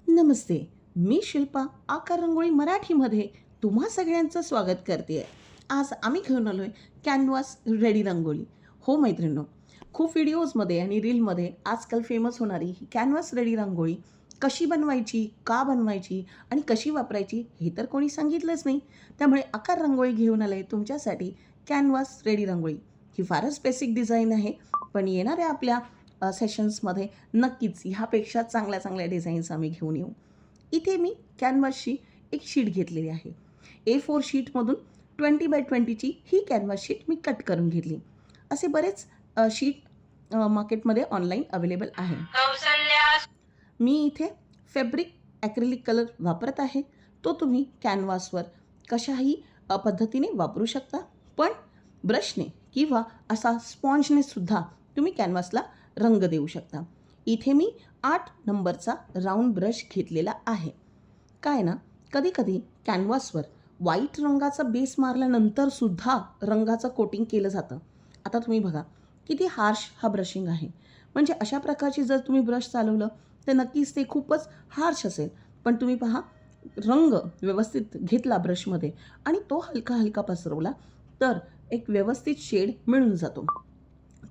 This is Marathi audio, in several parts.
नमस्ते. मी शिल्पा आकार रंगोळी मराठीमध्ये तुम्हा सगळ्यांचं स्वागत करते आहे. आज आम्ही घेऊन आलो आहे कॅनव्हास रेडी रंगोळी. हो मैत्रिणींनो, खूप व्हिडिओजमध्ये आणि रीलमध्ये आजकाल फेमस होणारी ही कॅनव्हास रेडी रंगोळी कशी बनवायची, का बनवायची आणि कशी वापरायची हे तर कोणी सांगितलंच नाही. त्यामुळे आकार रंगोळी घेऊन आले तुमच्यासाठी कॅनव्हास रेडी रंगोळी. ही फारच बेसिक डिझाईन आहे, पण येणाऱ्या आपल्या सेशन्समध्ये नक्कीच ह्यापेक्षा चांगल्या चांगल्या डिझाईन्स आम्ही घेऊन येऊ. इथे मी कॅनव्हासची एक शीट घेतलेली आहे. A4 शीटमधून 20x20ची ही कॅनव्हास शीट मी कट करून घेतली. असे बरेच शीट मार्केटमध्ये ऑनलाईन अवेलेबल आहे. मी इथे फॅब्रिक ॲक्रिलिक कलर वापरत आहे. तो तुम्ही कॅनव्हासवर कशाही पद्धतीने वापरू शकता, पण ब्रशने किंवा असा स्पॉन्जने सुद्धा तुम्ही कॅनव्हासला रंग देऊ शकता. इथे मी 8 नंबरचा राऊंड ब्रश घेतलेला आहे. काय ना, कधी-कधी कॅनव्हासवर व्हाईट रंगाचा बेस मारल्यानंतर सुद्धा रंगाचं कोटिंग केलं जातं. आता तुम्ही बघा, किती हार्श हा ब्रशिंग आहे. म्हणजे अशा प्रकारची जर तुम्ही ब्रश चालवलं, तर नक्कीच ते खूपच हार्श असेल. पण तुम्ही पहा, रंग व्यवस्थित घेतला ब्रशमध्ये आणि तो हलका-हलका पसरवला, तर एक व्यवस्थित शेड मिळून जातो.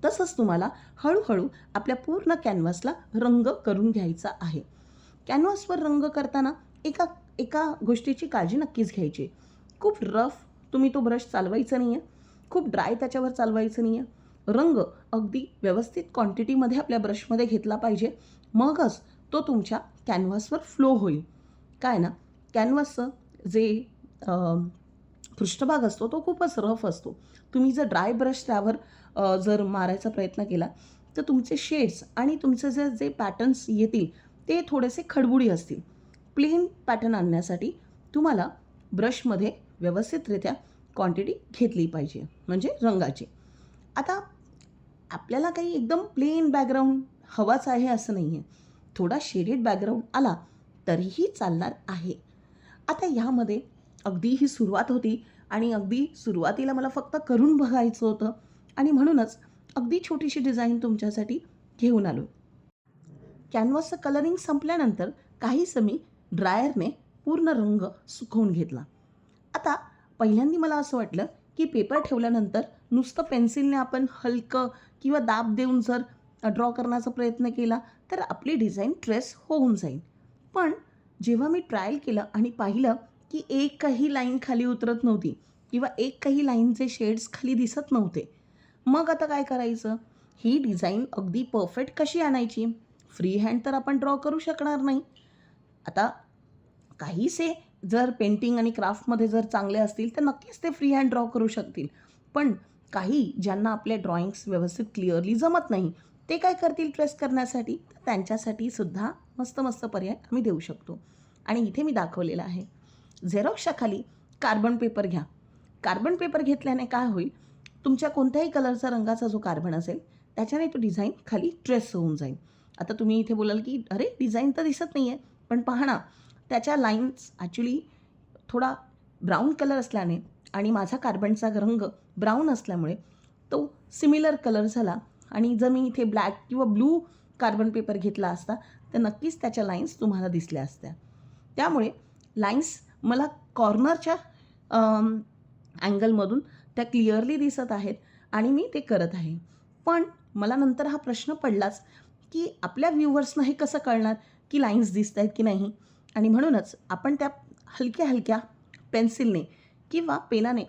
तसंच तुम्हाला हळूहळू आपल्या पूर्ण कॅनव्हासला रंग करून घ्यायचा आहे. कॅनव्हासवर रंग करताना एका एका गोष्टीची काळजी नक्कीच घ्यायची. खूप रफ तुम्ही तो ब्रश चालवायचा नाही आहे, खूप ड्राय त्याच्यावर चालवायचं नाही आहे. रंग अगदी व्यवस्थित क्वांटिटीमध्ये आपल्या ब्रशमध्ये घेतला पाहिजे, मगच तो तुमच्या कॅनव्हासवर फ्लो होईल. काय ना, कॅनव्हासचं जे पृष्ठभाग असतो तो खूपच रफ असतो. तुम्ही जर ड्राय ब्रश त्यावर जर मारायचा प्रयत्न केला, तर तुमचे शेड्स आणि तुमचे जे पॅटर्न्स येतील ते थोडेसे खडबुडी असतील. प्लेन पॅटर्न आणण्यासाठी तुम्हाला ब्रशमध्ये व्यवस्थितरित्या क्वांटिटी घेतली पाहिजे, म्हणजे रंगाची. आता आपल्याला काही एकदम प्लेन बॅकग्राऊंड हवाच आहे असं नाही आहे. थोडा शेडेड बॅकग्राऊंड आला तरीही चालणार आहे. आता ह्यामध्ये अगदी ही सुरुवात होती आणि अगदी सुरुवातीला मला फक्त करून बघायचं होतं आणि म्हणूनच अगदी छोटीशी डिझाईन तुमच्यासाठी घेऊन आलो. कॅनव्हासचं कलरिंग संपल्यानंतर काहीसं मी ड्रायरने पूर्ण रंग सुकवून घेतला. आता पहिल्यांदा मला असं वाटलं, की पेपर ठेवल्यानंतर नुसतं पेन्सिलने आपण हलकं किंवा दाब देऊन जर ड्रॉ करण्याचा प्रयत्न केला, तर आपली डिझाईन ट्रेस होऊन जाईल. पण जेव्हा मी ट्रायल केलं आणि पाहिलं, की एकही लाईन खाली उतरत नव्हती किंवा एकही लाईनचे शेड्स खाली दिसत नव्हते. मग आता काय करायचं? ही डिझाईन अगदी परफेक्ट कशी आणायची? फ्री हँड तर आपण ड्रॉ करू शकणार नाही. आता काहीसे जर पेंटिंग आणि क्राफ्टमध्ये जर चांगले असतील, तर नक्कीच ते फ्री हँड ड्रॉ करू शकतील. पण काही ज्यांना आपले ड्रॉइंग्स व्यवस्थित क्लिअरली जमत नाही, ते काय करतील ट्रेस करण्यासाठी? तर त्यांच्यासाठी सुद्धा मस्त-मस्त पर्याय आम्ही देऊ शकतो. आणि इथे मी दाखवलेलं आहे. झेरॉक्सच्या खाली कार्बन पेपर घ्या. कार्बन पेपर घेतल्याने काय होईल? तुमच्या कोणत्याही कलरचा रंगाचा जो कार्बन असेल, त्याच्याने तो डिझाईन खाली ट्रेस होऊन जाईल. आता तुम्ही इथे बोलाल, की "अरे, डिझाईन तर दिसत नाही आहे." पण पहा ना, त्याच्या लाईन्स ॲक्चुअली थोडा ब्राऊन कलर असल्याने आणि माझा कार्बनचा रंग ब्राऊन असल्यामुळे तो सिमिलर कलर झाला आणि जर मी इथे ब्लॅक किंवा ब्लू कार्बन पेपर घेतला असता, तर नक्कीच त्याच्या लाईन्स तुम्हाला दिसल्या असत्या. त्यामुळे लाईन्स मला कॉर्नरच्या अँगलमधून त्या क्लिअरली दिसत आहेत आणि मी ते करत आहे. पण मला नंतर हा प्रश्न पडलाच, की आपल्या व्ह्यूवर्सना हे कसं कळणार, की लाईन्स दिसतायत की नाही? आणि म्हणूनच आपण त्या हलक्या-हलक्या पेन्सिलने किंवा पेनाने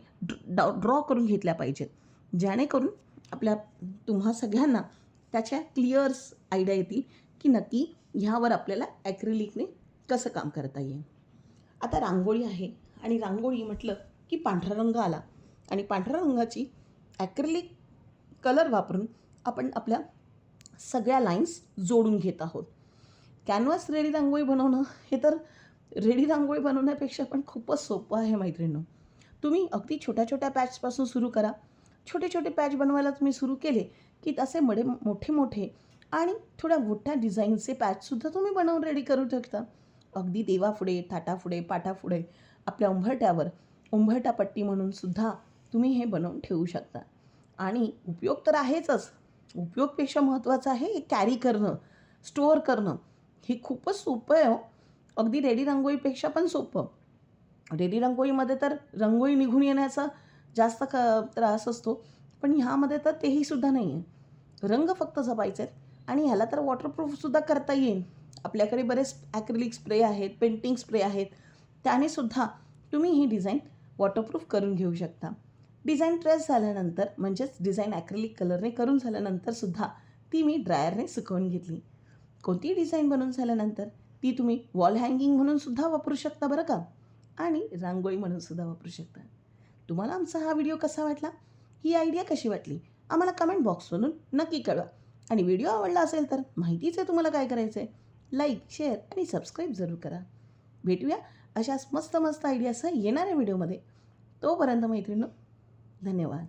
ड्रॉ करून घेतल्या पाहिजेत. जेणेकरून आपल्या तुम्हा सगळ्यांना त्याच्या क्लिअर्स आयडिया येतील, की नक्की ह्यावर आपल्याला ॲक्रिलिकने कसं काम करता येईल. आता रांगोळी आहे आणि रांगोळी म्हटलं, की पांढरा रंग आला आणि पांढऱ्या रंगाची ॲक्रिलिक कलर वापरून आपण आपल्या सगळ्या लाईन्स जोडून घेत आहोत. कॅनव्हास रेडी रांगोळी बनवणं हे तर रेडी रांगोळी बनवण्यापेक्षा पण खूपच सोपं आहे मैत्रिणींनो. तुम्ही अगदी छोट्या-छोट्या पॅचपासून सुरू करा. छोटे-छोटे पॅच बनवायला तुम्ही सुरू केले, की असे मोठे-मोठे आणि थोड्या मोठ्या डिझाईनचे पॅचसुद्धा तुम्ही बनवून रेडी करू शकता. अगदी देवापुढे, ताटापुढे, पाटापुढे, आपल्या उंबरठ्यावर उंबरठा पट्टी म्हणून सुद्धा तुम्ही हे बनवून ठेवू शकता. आणि उपयोग तर आहेचच. उपयोगपेक्षा महत्त्वाचं आहे हे कॅरी करणं, स्टोअर करणं. हे खूपच सोपं आहे हो. अगदी रेडी रांगोळीपेक्षा पण सोपं. रेडी रांगोळीमध्ये तर रांगोळी निघून येण्याचा जास्त त्रास असतो, पण ह्यामध्ये तर तेही सुद्धा नाही आहे. रंग फक्त जपायचे आहेत आणि ह्याला तर वॉटरप्रूफसुद्धा करता येईल. आपल्याकडे बरेच ॲक्रिलिक स्प्रे आहेत, पेंटिंग स्प्रे आहेत. त्याने सुद्धा तुम्ही ही डिझाईन वॉटरप्रूफ करून घेऊ शकता. डिझाईन ट्रेस झाल्यानंतर म्हणजेच डिझाईन ॲक्रिलिक कलरने करून झाल्यानंतरसुद्धा ती मी ड्रायरने सुकवून घेतली. कोणतीही डिझाईन बनवून झाल्यानंतर ती तुम्ही वॉल हँगिंग म्हणून सुद्धा वापरू शकता बरं का, आणि रांगोळी म्हणून सुद्धा वापरू शकता. तुम्हाला आमचा हा व्हिडिओ कसा वाटला, ही आयडिया कशी वाटली, आम्हाला कमेंट बॉक्समधून नक्की कळवा. आणि व्हिडिओ आवडला असेल तर माहितीच आहे तुम्हाला काय करायचं आहे. लाईक, शेअर आणि सबस्क्राईब जरूर करा. भेटूया अशाच मस्त मस्त आयडियासह येणाऱ्या व्हिडिओमध्ये. तोपर्यंत मैत्रिणींनो, धन्यवाद.